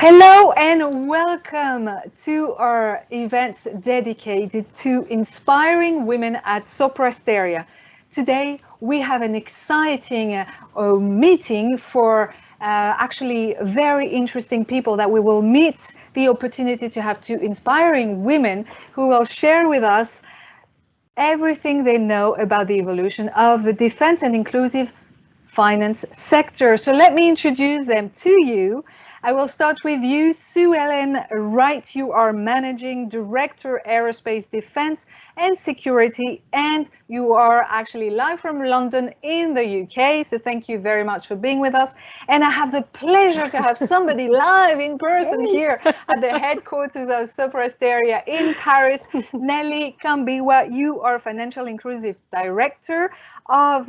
Hello and welcome to our events dedicated to inspiring women at Sopra Steria. Today we have an exciting meeting for actually very interesting people that we will meet the opportunity to have two inspiring women who will share with us everything they know about the evolution of the defense and inclusive finance sector. So let me introduce them to you. I will start with you, Sue-Ellen Wright. You are Managing Director, Aerospace, Defense and Security, and you are actually live from London in the UK. So thank you very much for being with us. And I have the pleasure to have somebody live in person here at the headquarters of Sopra Steria in Paris. Nelly Kambiwa, you are Financial Inclusive Director of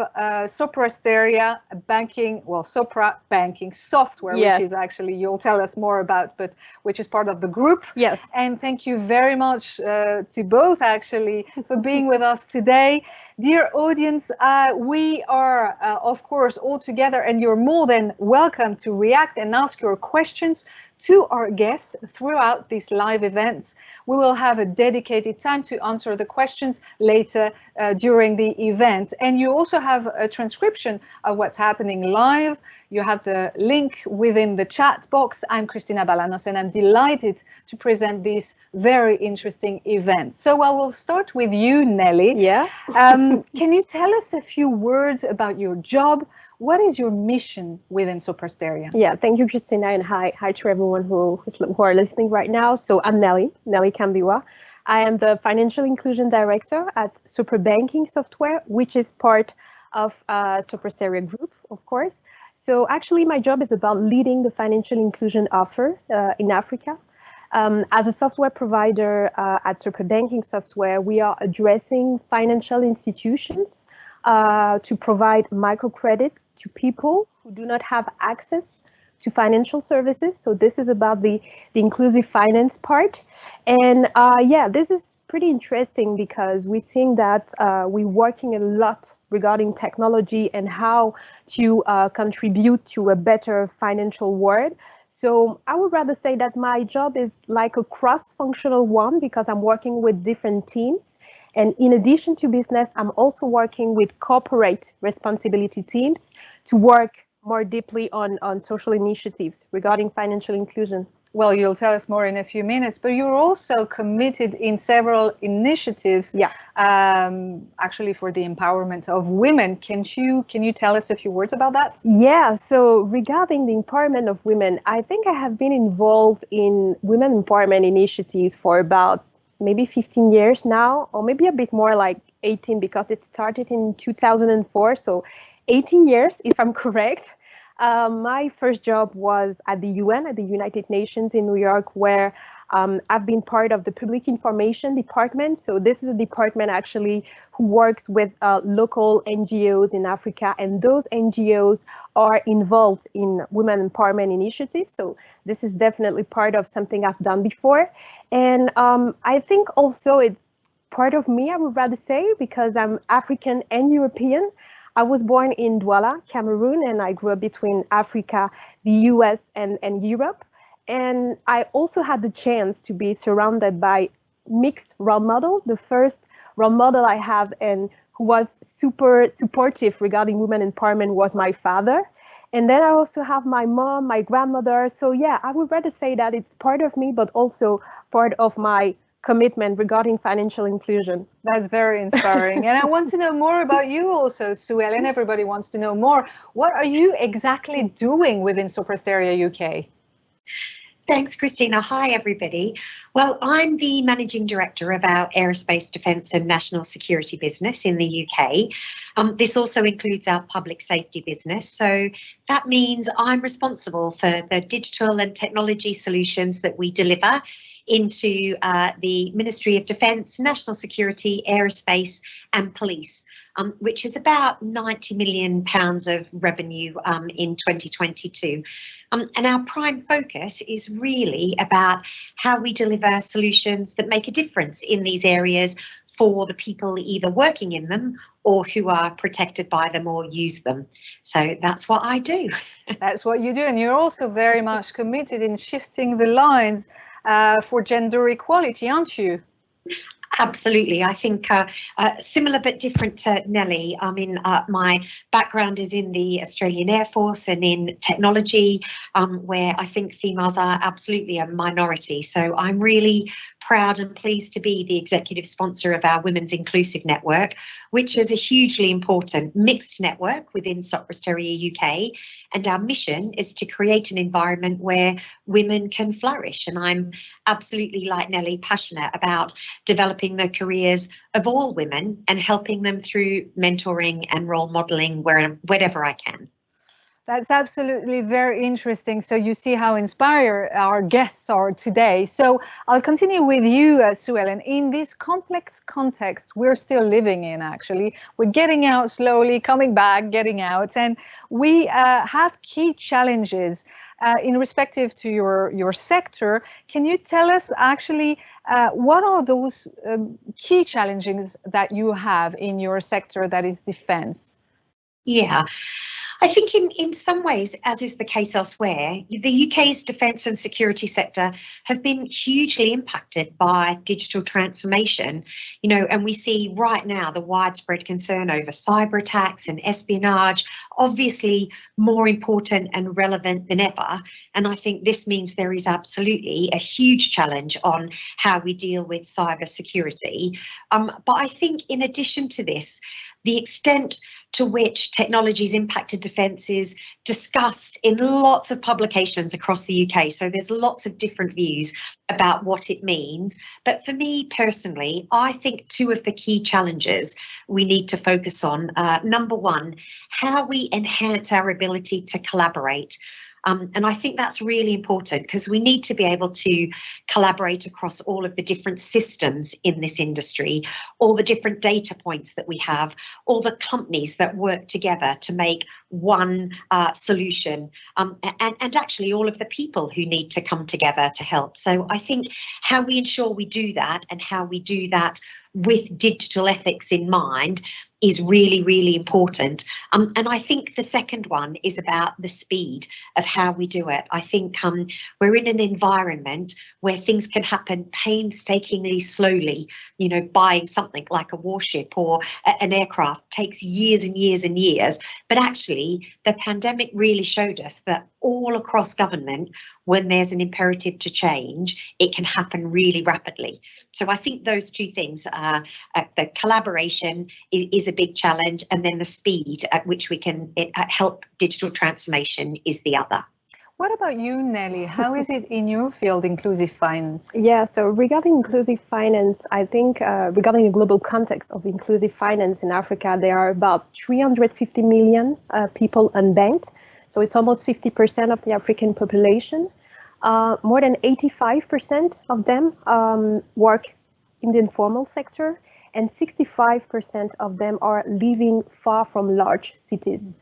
Sopra Steria Banking, well, Sopra Banking Software, Yes. which is actually, you'll tell us more about, but which is part of the group. Yes. And thank you very much to both actually for being with us today. Dear audience, we are, of course, all together, and you're more than welcome to react and ask your questions to our guests throughout these live events. We will have a dedicated time to answer the questions later during the event. And you also have a transcription of what's happening live. You have the link within the chat box. I'm Cristina Balanos, and I'm delighted to present this very interesting event. So I will start with you, Nelly. Yeah. Can you tell us a few words about your job? What is your mission within Sopra Steria? Yeah, thank you, Christina, and hi to everyone who are listening right now. So I'm Nelly Kambiwa. I am the Financial Inclusion Director at Sopra Banking Software, which is part of Sopra Steria Group, of course. So actually, my job is about leading the financial inclusion offer in Africa. As a software provider at Sopra Banking Software, we are addressing financial institutions to provide microcredits to people who do not have access to financial services. So this is about the inclusive finance part. And yeah, this is pretty interesting because we're seeing that we're working a lot regarding technology and how to contribute to a better financial world. So I would rather say that my job is like a cross-functional one because I'm working with different teams. And in addition to business, I'm also working with corporate responsibility teams to work more deeply on social initiatives regarding financial inclusion. Well, you'll tell us more in a few minutes, but you're also committed in several initiatives, Yeah. Actually for the empowerment of women. Can you tell us a few words about that? Yeah, so regarding the empowerment of women, I think I have been involved in women empowerment initiatives for about maybe 15 years now, or maybe a bit more, like 18, because it started in 2004. So 18 years, if I'm correct. My first job was at the UN, at the United Nations in New York, where I've been part of the Public Information Department. So this is a department actually who works with local NGOs in Africa, and those NGOs are involved in women empowerment initiatives. So this is definitely part of something I've done before. And I think also it's part of me, I would rather say, because I'm African and European. I was born in Douala, Cameroon, and I grew up between Africa, the US, and Europe. And I also had the chance to be surrounded by mixed role model. The first role model I have and who was super supportive regarding women empowerment was my father. And then I also have my mom, my grandmother. So yeah, I would rather say that it's part of me, but also part of my commitment regarding financial inclusion. That's very inspiring. And I want to know more about you also, Sue-Ellen. Everybody wants to know more. What are you exactly doing within Sopra Steria UK? Thanks, Christina. Hi, everybody. Well, I'm the Managing Director of our Aerospace, Defence and National Security business in the UK. This also includes our public safety business. So that means I'm responsible for the digital and technology solutions that we deliver into the Ministry of Defence, National Security, Aerospace and Police, which is about £90 million of revenue in 2022. And our prime focus is really about how we deliver solutions that make a difference in these areas for the people either working in them or who are protected by them or use them. So that's what I do. That's what you do. And you're also very much committed in shifting the lines for gender equality, aren't you? Absolutely. I think similar but different to Nelly. I mean, my background is in the Australian Air Force and in technology, where I think females are absolutely a minority. So I'm really proud and pleased to be the executive sponsor of our Women's Inclusive Network, which is a hugely important mixed network within Sopra Steria UK. And our mission is to create an environment where women can flourish. And I'm absolutely, like Nelly, passionate about developing the careers of all women and helping them through mentoring and role modelling wherever I can. That's absolutely very interesting. So you see how inspired our guests are today. So I'll continue with you, Sue-Ellen. In this complex context we're still living in, actually, we're getting out slowly, coming back, getting out, and we have key challenges in respective to your sector. Can you tell us actually what are those key challenges that you have in your sector, that is defense? Yeah. I think in some ways, as is the case elsewhere, the UK's defence and security sector have been hugely impacted by digital transformation, and we see right now the widespread concern over cyber attacks and espionage, obviously more important and relevant than ever. And I think this means there is absolutely a huge challenge on how we deal with cyber security. But I think in addition to this, the extent to which technology has impacted defence is discussed in lots of publications across the UK. So there's lots of different views about what it means. But for me personally, I think two of the key challenges we need to focus on, number one, how we enhance our ability to collaborate. And I think that's really important because we need to be able to collaborate across all of the different systems in this industry, all the different data points that we have, all the companies that work together to make one solution, and actually all of the people who need to come together to help. So I think how we ensure we do that and how we do that with digital ethics in mind is really, really important. And I think the second one is about the speed of how we do it. I think we're in an environment where things can happen painstakingly slowly. Buying something like a warship or an aircraft takes years and years and years. But actually, the pandemic really showed us that all across government, when there's an imperative to change, it can happen really rapidly. So I think those two things are the collaboration is a big challenge, and then the speed at which we can help digital transformation is the other. What about you, Nelly? How is it in your field, inclusive finance? Yeah, so regarding inclusive finance, I think regarding the global context of inclusive finance in Africa, there are about 350 million people unbanked. So it's almost 50% of the African population. More than 85% of them work in the informal sector, and 65% of them are living far from large cities.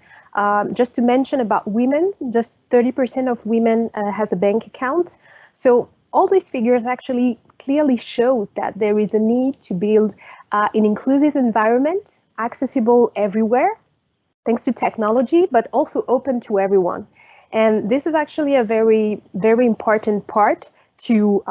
Just to mention about women, just 30% of women has a bank account. So all these figures actually clearly shows that there is a need to build an inclusive environment, accessible everywhere, thanks to technology, but also open to everyone. And this is actually a very, very important part to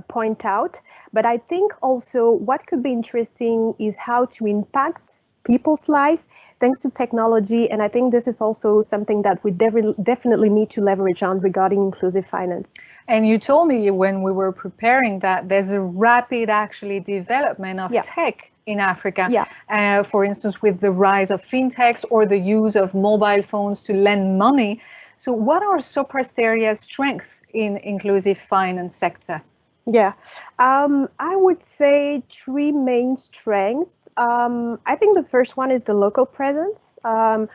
point out. But I think also what could be interesting is how to impact people's life thanks to technology. And I think this is also something that we definitely need to leverage on regarding inclusive finance. And you told me when we were preparing that there's a rapid actually development of tech in Africa. For instance, with the rise of fintechs or the use of mobile phones to lend money. So what are Sopra Steria's strengths in inclusive finance sector? Yeah, I would say three main strengths. I think the first one is the local presence. Sopra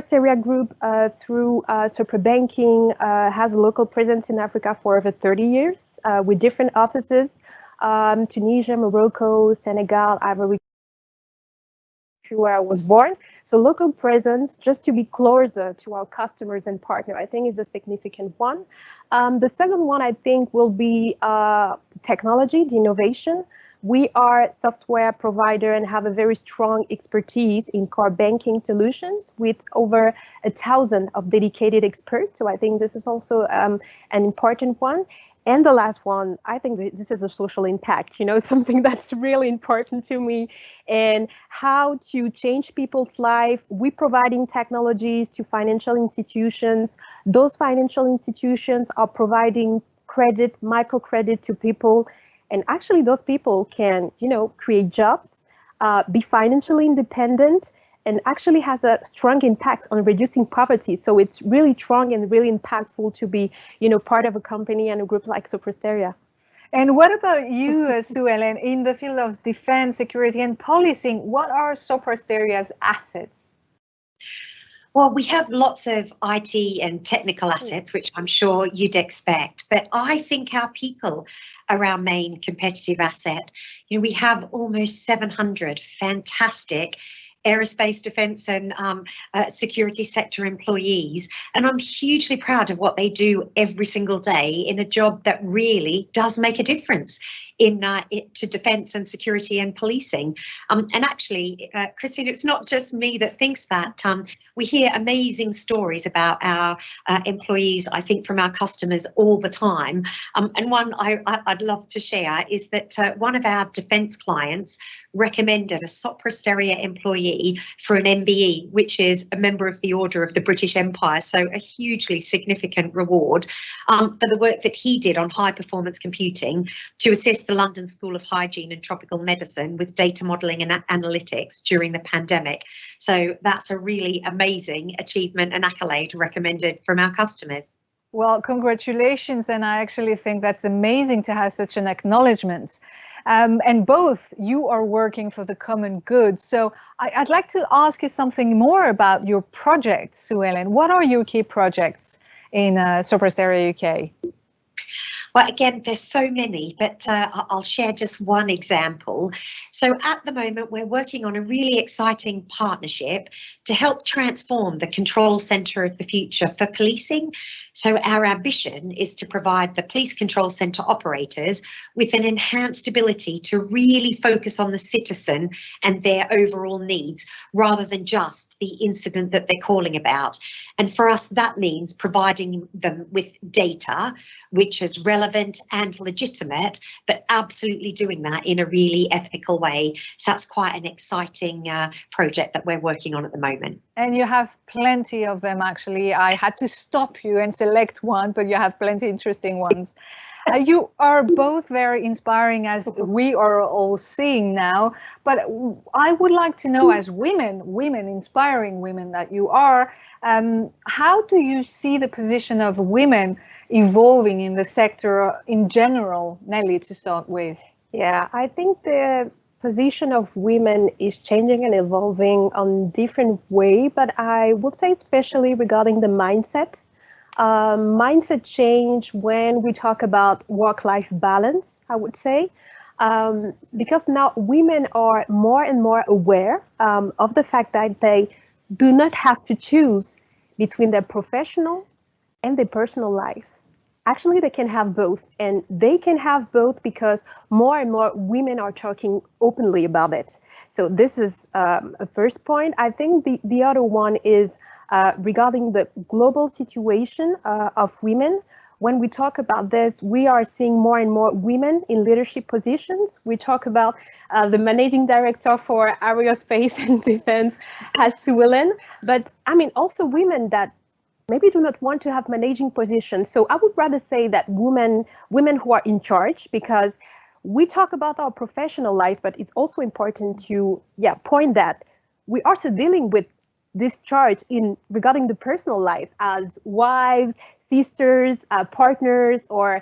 Steria Group, through Sopra Banking, has a local presence in Africa for over 30 years with different offices, Tunisia, Morocco, Senegal, Ivory Coast, where I was born. So local presence, just to be closer to our customers and partner, I think is a significant one. The second one, I think, will be technology, the innovation. We are a software provider and have a very strong expertise in core banking solutions with over 1,000 of dedicated experts. So I think this is also an important one. And the last one, I think this is a social impact. It's something that's really important to me, and how to change people's life. We're providing technologies to financial institutions. Those financial institutions are providing credit, microcredit to people. And actually those people can, create jobs, be financially independent, and actually has a strong impact on reducing poverty. So it's really strong and really impactful to be, part of a company and a group like Sopra Steria. And what about you, Sue-Ellen, in the field of defense, security, and policing? What are Sopra Steria's assets? Well, we have lots of IT and technical assets, which I'm sure you'd expect, but I think our people are our main competitive asset. We have almost 700 fantastic aerospace, defence and security sector employees, and I'm hugely proud of what they do every single day in a job that really does make a difference to defence and security and policing. And actually, Christine, it's not just me that thinks that. We hear amazing stories about our employees, I think, from our customers all the time. And one I'd love to share is that one of our defence clients recommended a Sopra Steria employee for an MBE, which is a member of the Order of the British Empire, so a hugely significant reward for the work that he did on high performance computing to assist the London School of Hygiene and Tropical Medicine with data modelling and analytics during the pandemic. So that's a really amazing achievement and accolade recommended from our customers. Well, congratulations, and I actually think that's amazing to have such an acknowledgement. And both you are working for the common good. So I'd like to ask you something more about your projects, Sue-Ellen. What are your key projects in Sopra Steria UK? Well, again, there's so many, but I'll share just one example. So at the moment, we're working on a really exciting partnership to help transform the control centre of the future for policing. So our ambition is to provide the police control centre operators with an enhanced ability to really focus on the citizen and their overall needs, rather than just the incident that they're calling about. And for us, that means providing them with data which is relevant and legitimate, but absolutely doing that in a really ethical way. So that's quite an exciting project that we're working on at the moment. And you have plenty of them, actually. I had to stop you and select one, but you have plenty interesting ones. You are both very inspiring, as we are all seeing now, but I would like to know, as women, inspiring women that you are, how do you see the position of women evolving in the sector in general? Nelly, to start with. Yeah, I think the position of women is changing and evolving on different way, but I would say especially regarding the mindset. Mindset change when we talk about work-life balance, I would say, because now women are more and more aware of the fact that they do not have to choose between their professional and their personal life. Actually, they can have both, and they can have both because more and more women are talking openly about it. So this is a first point. I think the other one is regarding the global situation of women. When we talk about this, we are seeing more and more women in leadership positions. We talk about the managing director for Aerospace and Defense as Sue-Ellen, but I mean also women that maybe do not want to have managing positions. So I would rather say that women who are in charge, because we talk about our professional life, but it's also important to point that we are also dealing with this charge in regarding the personal life as wives, sisters, partners, or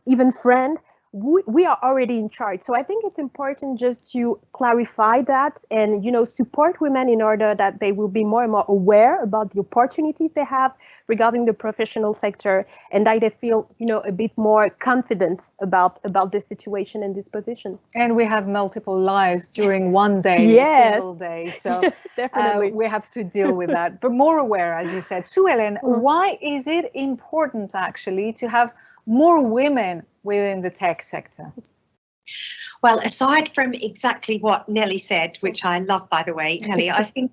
even friend. We are already in charge. So I think it's important just to clarify that and, support women in order that they will be more and more aware about the opportunities they have regarding the professional sector, and that they feel, a bit more confident about this situation and this position. And we have multiple lives during one day, yes. single day. So definitely we have to deal with that, but more aware, as you said. Sue-Ellen, why is it important actually to have more women within the tech sector? Well, aside from exactly what Nelly said, which I love, by the way, Nelly, I think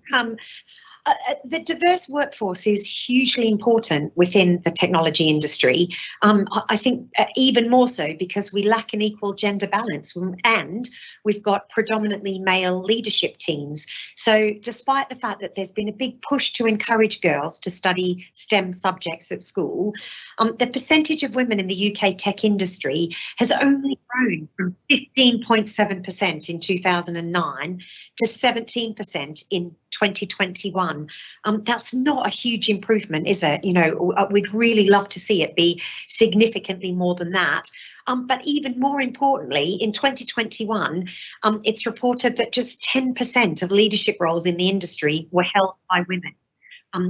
the diverse workforce is hugely important within the technology industry. I think even more so because we lack an equal gender balance, and we've got predominantly male leadership teams. So despite the fact that there's been a big push to encourage girls to study STEM subjects at school, the percentage of women in the UK tech industry has only grown from 15.7% in 2009 to 17% in 2021. That's not a huge improvement, is it? You know, we'd really love to see it be significantly more than that. But even more importantly, in 2021, it's reported that just 10% of leadership roles in the industry were held by women.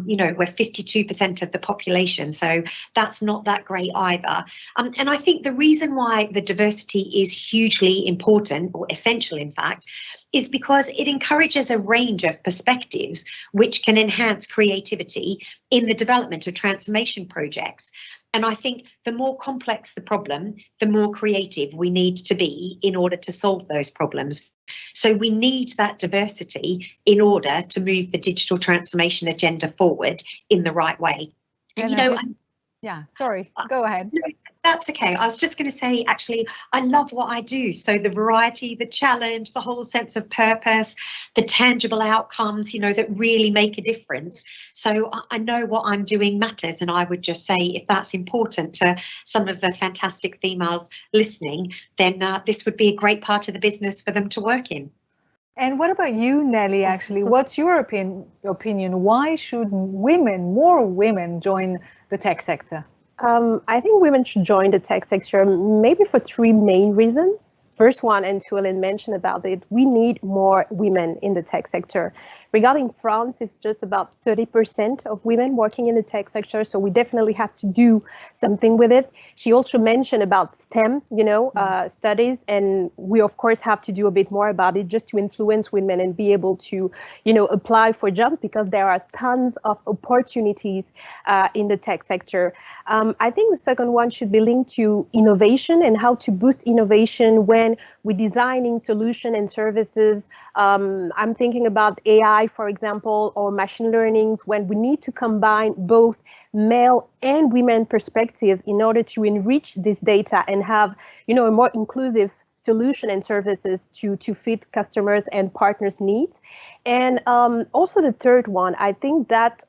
You know, we're 52% of the population, so that's not that great either. And I think the reason why the diversity is hugely important, or essential in fact, is because it encourages a range of perspectives which can enhance creativity in the development of transformation projects. And I think the more complex the problem, the more creative we need to be in order to solve those problems. So we need that diversity in order to move the digital transformation agenda forward in the right way. And you know, yeah, sorry, go ahead. No, that's okay. I was just going to say, actually, I love what I do. So the variety, the challenge, the whole sense of purpose, the tangible outcomes, you know, that really make a difference. So I know what I'm doing matters. And I would just say, if that's important to some of the fantastic females listening, then this would be a great part of the business for them to work in. And what about you, Nelly, actually? What's your opinion? Why should more women join the tech sector? I think women should join the tech sector maybe for three main reasons. First one, and Sue-Ellen mentioned about it, we need more women in the tech sector. Regarding France, it's just about 30% of women working in the tech sector, so we definitely have to do something with it. She also mentioned about STEM, you know, studies, and we of course have to do a bit more about it just to influence women and be able to, you know, apply for jobs, because there are tons of opportunities in the tech sector. I think the second one should be linked to innovation and how to boost innovation when we're designing solutions and services. I'm thinking about AI, for example, or machine learning, when we need to combine both male and women perspective in order to enrich this data and have, you know, a more inclusive solution and services to fit customers and partners' needs. And also the third one, I think that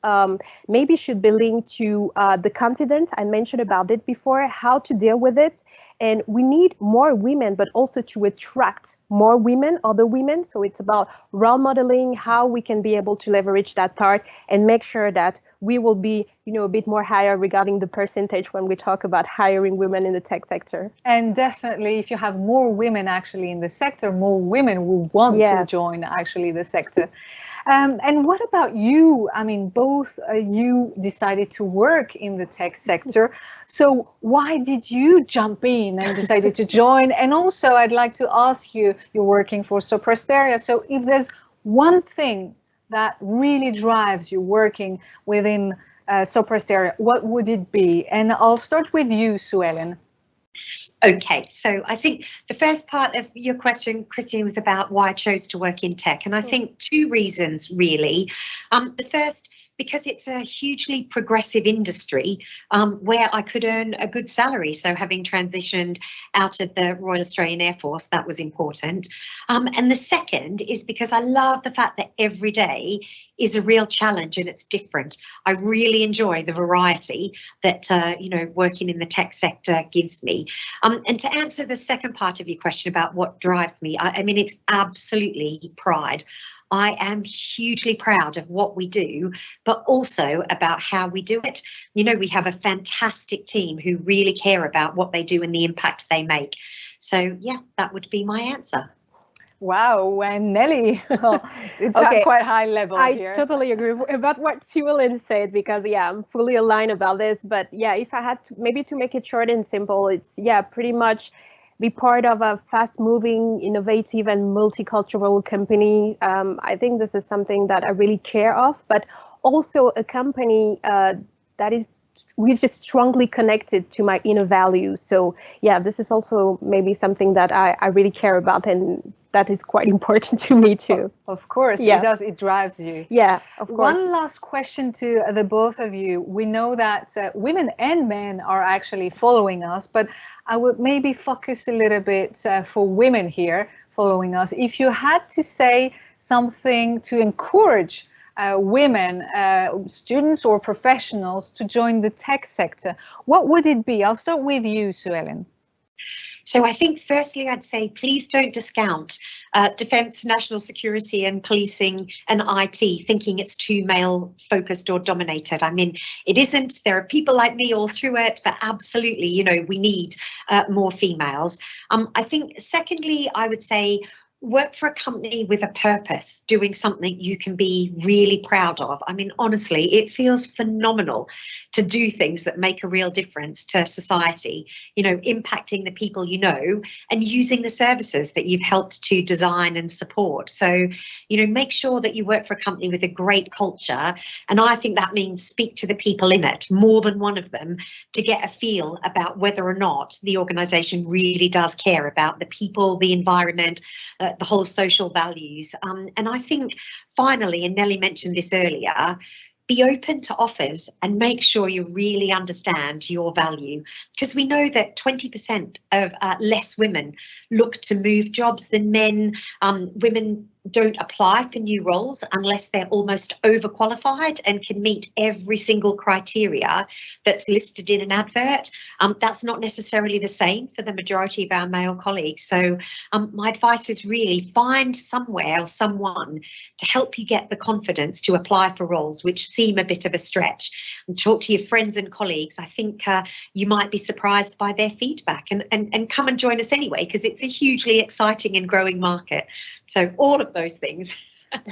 maybe should be linked to the confidence. I mentioned about it before, how to deal with it. And we need more women, but also to attract more women, other women. So it's about role modeling, how we can be able to leverage that part and make sure that we will be, you know, a bit more higher regarding the percentage when we talk about hiring women in the tech sector. And definitely, if you have more women actually in the sector, more women will want to join actually the sector. And what about you? I mean, both you decided to work in the tech sector. So why did you jump in and decided to join? And also, I'd like to ask you, you're working for Sopra Steria. So if there's one thing that really drives you working within Sopra Steria, what would it be? And I'll start with you, Sue-Ellen. Okay, so I think the first part of your question, Christine, was about why I chose to work in tech. And I think two reasons, really. The first, because it's a hugely progressive industry where I could earn a good salary. So having transitioned out of the Royal Australian Air Force, that was important. And the second is because I love the fact that every day is a real challenge and it's different. I really enjoy the variety that, you know, working in the tech sector gives me. And to answer the second part of your question about what drives me, I mean, it's absolutely pride. I am hugely proud of what we do, but also about how we do it. You know, we have a fantastic team who really care about what they do and the impact they make. So, yeah, that would be my answer. Wow, and Nelly, it's quite high level here. I totally agree about what Sue-Ellen said, because I'm fully aligned about this. But yeah, if I had to, maybe to make it short and simple, it's pretty much be part of a fast-moving, innovative, and multicultural company. I think this is something that I really care of, but also a company that is which is strongly connected to my inner values. So yeah, this is also maybe something that I really care about, and that is quite important to me too. Of course, Yeah. it does. It drives you. Yeah, of course. One last question to the both of you. We know that women and men are actually following us, but I would maybe focus a little bit for women here following us. If you had to say something to encourage women, students or professionals to join the tech sector, what would it be? I'll start with you, Sue-Ellen. So I think firstly, I'd say please don't discount defence, national security and policing and IT, thinking it's too male focused or dominated. I mean, it isn't. There are people like me all through it, but absolutely, you know, we need more females. I think secondly, I would say work for a company with a purpose, doing something you can be really proud of. I mean, honestly, it feels phenomenal to do things that make a real difference to society, you know, impacting the people you know and using the services that you've helped to design and support. So, you know, make sure that you work for a company with a great culture. And I think that means speak to the people in it, more than one of them, to get a feel about whether or not the organisation really does care about the people, the environment, the whole social values. And I think finally, and Nelly mentioned this earlier, be open to offers and make sure you really understand your value, because we know that 20% of less women look to move jobs than men. Women don't apply for new roles unless they're almost overqualified and can meet every single criteria that's listed in an advert. That's not necessarily the same for the majority of our male colleagues. So my advice is really find somewhere or someone to help you get the confidence to apply for roles which seem a bit of a stretch, and talk to your friends and colleagues. I think you might be surprised by their feedback, and come and join us anyway, because it's a hugely exciting and growing market. So all of those things.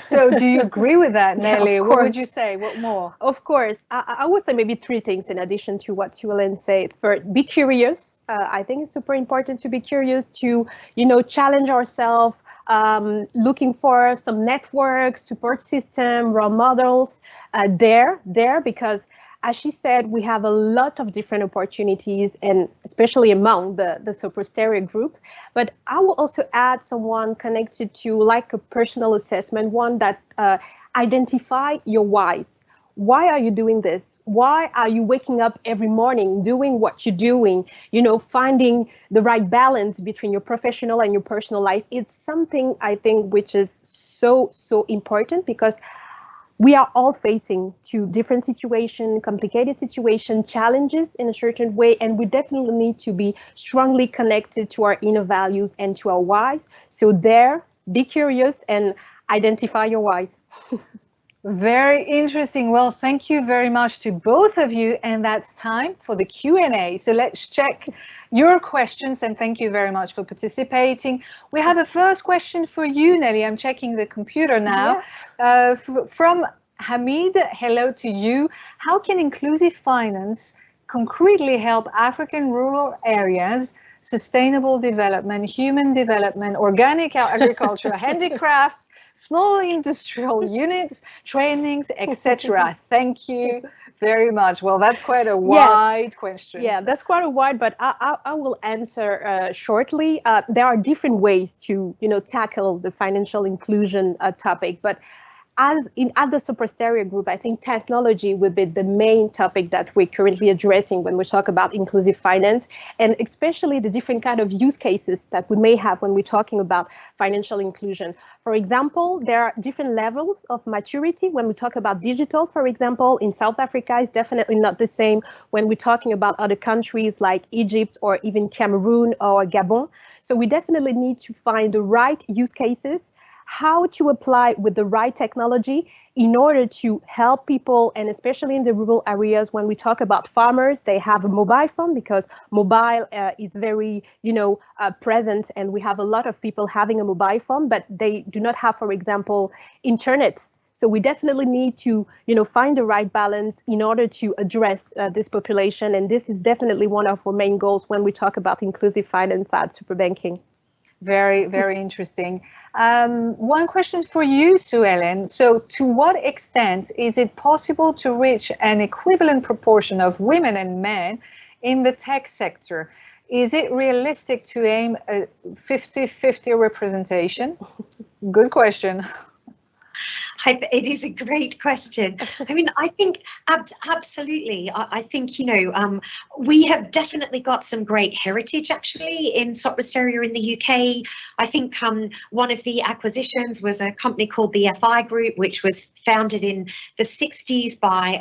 So do you agree with that, Nelly? Yeah, What would you say? What more? Of course. I would say maybe three things in addition to what Sue-Ellen said. First, be curious. I think it's super important to be curious, to, you know, challenge ourselves, looking for some networks, support system, role models there, because as she said, we have a lot of different opportunities, and especially among the Sopra Steria group. But I will also add someone connected to like a personal assessment, one that identify your whys. Why are you doing this? Why are you waking up every morning doing what you're doing? You know, finding the right balance between your professional and your personal life. It's something I think which is so important, because we are all facing to different situations, complicated situations, challenges in a certain way, and we definitely need to be strongly connected to our inner values and to our whys. So there, be curious and identify your whys. Very interesting. Well, thank you very much to both of you, and that's time for the Q&A. So let's check your questions, and thank you very much for participating. We have a first question for you, Nelly. I'm checking the computer now. Yeah. From Hamid, hello to you. How can inclusive finance concretely help African rural areas, sustainable development, human development, organic agriculture, handicrafts, small industrial units, trainings, etc.? Thank you very much. Well, that's quite a wide question. Yeah, that's quite a wide, but I will answer shortly. There are different ways to, you know, tackle the financial inclusion topic, but at the Sopra Steria group, I think technology would be the main topic that we're currently addressing when we talk about inclusive finance, and especially the different kind of use cases that we may have when we're talking about financial inclusion. For example, there are different levels of maturity. When we talk about digital, for example, in South Africa, is definitely not the same when we're talking about other countries like Egypt or even Cameroon or Gabon. So we definitely need to find the right use cases, how to apply with the right technology in order to help people, and especially in the rural areas. When we talk about farmers, they have a mobile phone, because mobile is very, you know, present, and we have a lot of people having a mobile phone, but they do not have, for example, internet. So we definitely need to, you know, find the right balance in order to address this population, and this is definitely one of our main goals when we talk about inclusive finance at Super Banking. Very, very interesting. One question for you, Sue-Ellen. So to what extent is it possible to reach an equivalent proportion of women and men in the tech sector? Is it realistic to aim a 50-50 representation? Good question. It is a great question. I mean, I think absolutely. I think, you know, we have definitely got some great heritage actually in Sopra Steria in the UK. I think one of the acquisitions was a company called the FI Group, which was founded in the 60s by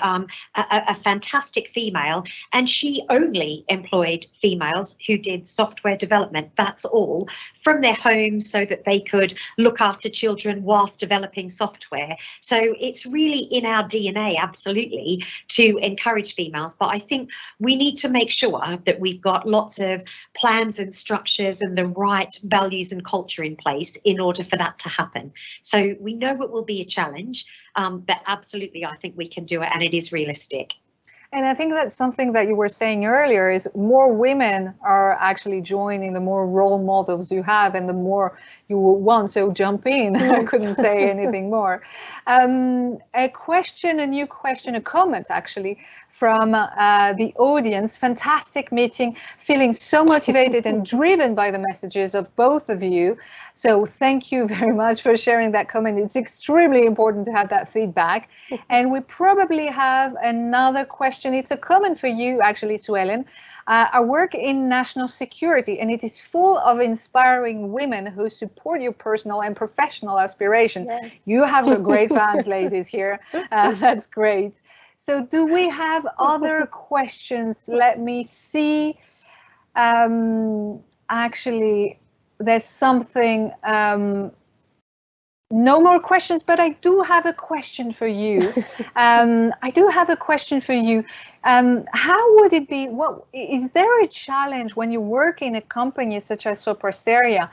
a fantastic female, and she only employed females who did software development. That's all, from their homes so that they could look after children whilst developing software. So it's really in our DNA, absolutely, to encourage females. But I think we need to make sure that we've got lots of plans and structures and the right values and culture in place in order for that to happen. So we know it will be a challenge, but absolutely, I think we can do it, and it is realistic. And I think that's something that you were saying earlier, is more women are actually joining, the more role models you have and the more you want. So jump in. I couldn't say anything more. A new question, a comment actually from the audience. Fantastic meeting, feeling so motivated and driven by the messages of both of you. So thank you very much for sharing that comment. It's extremely important to have that feedback. And we probably have another question. It's a comment for you actually, Sue-Ellen. I work in national security, and it is full of inspiring women who support your personal and professional aspirations. Yeah. You have great fans, ladies, here. That's great. So do we have other questions? Let me see. Actually, there's something. No more questions, but I do have a question for you. How would it be? What is there a challenge when you work in a company such as Sopra Steria?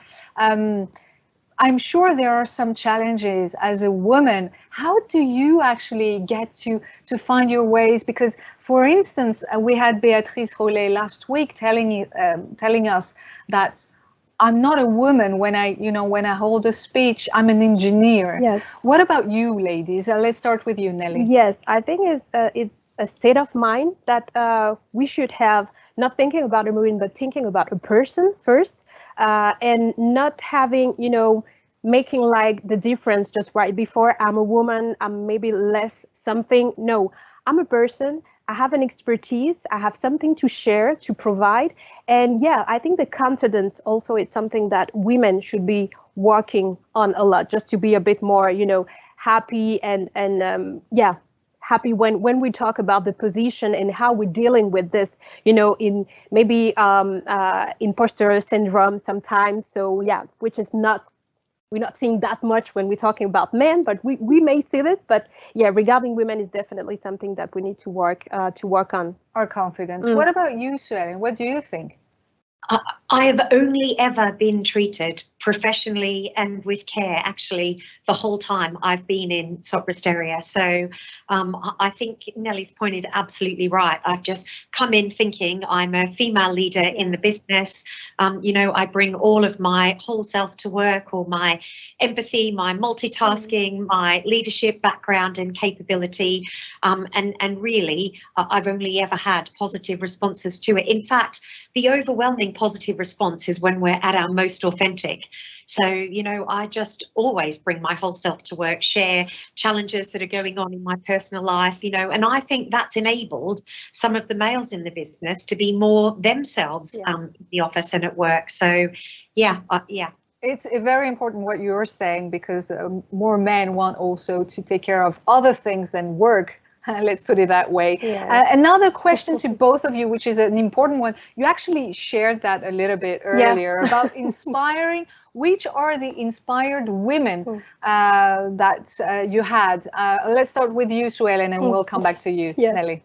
I'm sure there are some challenges as a woman. How do you actually get to find your ways? Because, for instance, we had Beatrice Rollet last week telling us that I'm not a woman when I hold a speech. I'm an engineer. Yes. What about you, ladies? Let's start with you, Nelly. Yes, I think it's a state of mind that we should have, not thinking about a woman, but thinking about a person first, and not having, making like the difference just right before I'm a woman, I'm maybe less something. No, I'm a person. I have an expertise, I have something to share, to provide. And yeah, I think the confidence also, it's something that women should be working on a lot, just to be a bit more, happy and happy when we talk about the position and how we're dealing with this, in maybe imposter syndrome sometimes. So yeah, which is we're not seeing that much when we're talking about men, but we may see it. But yeah, regarding women is definitely something that we need to work on. Our confidence. What about you, Sue-Ellen? What do you think? I have only ever been treated professionally and with care, actually, the whole time I've been in Sopra Steria. So I think Nelly's point is absolutely right. I've just come in thinking I'm a female leader in the business. I bring all of my whole self to work, or my empathy, my multitasking, my leadership background and capability. And really, I've only ever had positive responses to it. In fact, the overwhelming positive response is when we're at our most authentic. So, I just always bring my whole self to work, share challenges that are going on in my personal life, and I think that's enabled some of the males in the business to be more themselves in the office and at work. So, yeah. It's very important what you're saying, because more men want also to take care of other things than work. Let's put it that way. Yes. Another question to both of you, which is an important one. You actually shared that a little bit earlier about inspiring. Which are the inspired women that you had? Let's start with you, Sue-Ellen, and we'll come back to you, Nelly.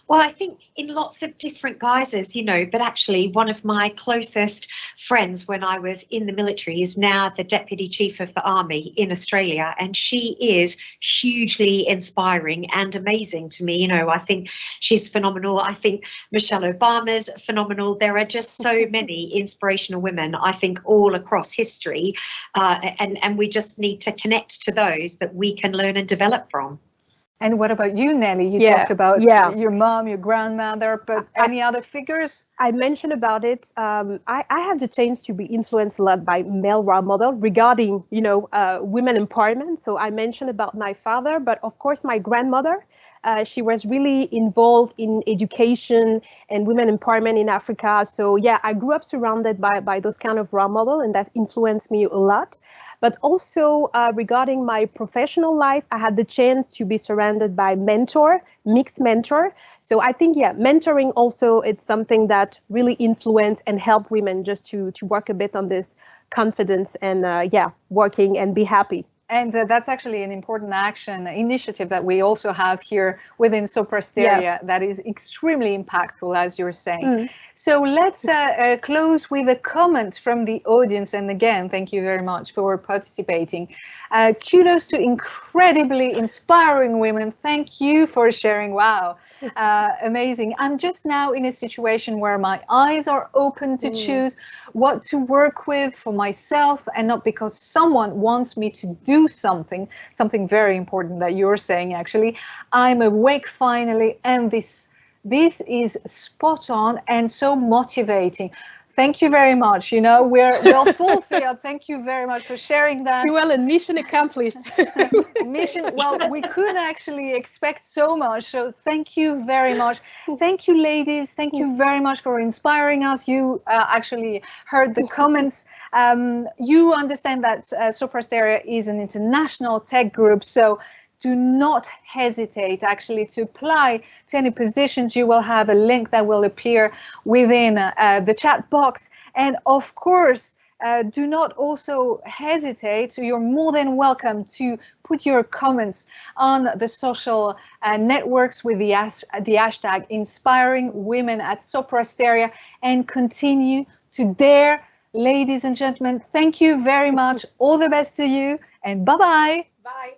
Well, I think in lots of different guises, you know, but actually one of my closest friends when I was in the military is now the Deputy Chief of the Army in Australia, and she is hugely inspiring and amazing to me. You know, I think she's phenomenal. I think Michelle Obama's phenomenal. There are just so many inspirational women, I think, all across history, and we just need to connect to those that we can learn and develop from. And what about you, Nelly? You talked about your mom, your grandmother, but any other figures? I mentioned about it. I had the chance to be influenced a lot by male role model regarding, you know, women empowerment. So I mentioned about my father, but of course my grandmother. She was really involved in education and women empowerment in Africa. So yeah, I grew up surrounded by those kind of role model, and that influenced me a lot. But also regarding my professional life, I had the chance to be surrounded by mixed mentor. So I think, yeah, mentoring also, it's something that really influence and help women just to work a bit on this confidence and working and be happy. And that's actually an important initiative that we also have here within Sopra Steria that is extremely impactful, as you're saying. So let's close with a comment from the audience. And again, thank you very much for participating. Kudos to incredibly inspiring women. Thank you for sharing. Wow, amazing. I'm just now in a situation where my eyes are open to choose what to work with for myself, and not because someone wants me to do something very important that you're saying. Actually, I'm awake finally, and this is spot on and so motivating. Thank you very much. You know, we're fulfilled. Thank you very much for sharing that. Sue-Ellen, mission accomplished. Well, we couldn't actually expect so much. So thank you very much. Thank you, ladies. Thank you very much for inspiring us. You actually heard the comments. You understand that Sopra Steria is an international tech group. So do not hesitate actually to apply to any positions. You will have a link that will appear within the chat box. And of course, do not also hesitate. You're more than welcome to put your comments on the social networks with the hashtag Inspiring Women at Sopra Steria, and continue to dare. Ladies and gentlemen, thank you very much. All the best to you, and bye-bye. Bye.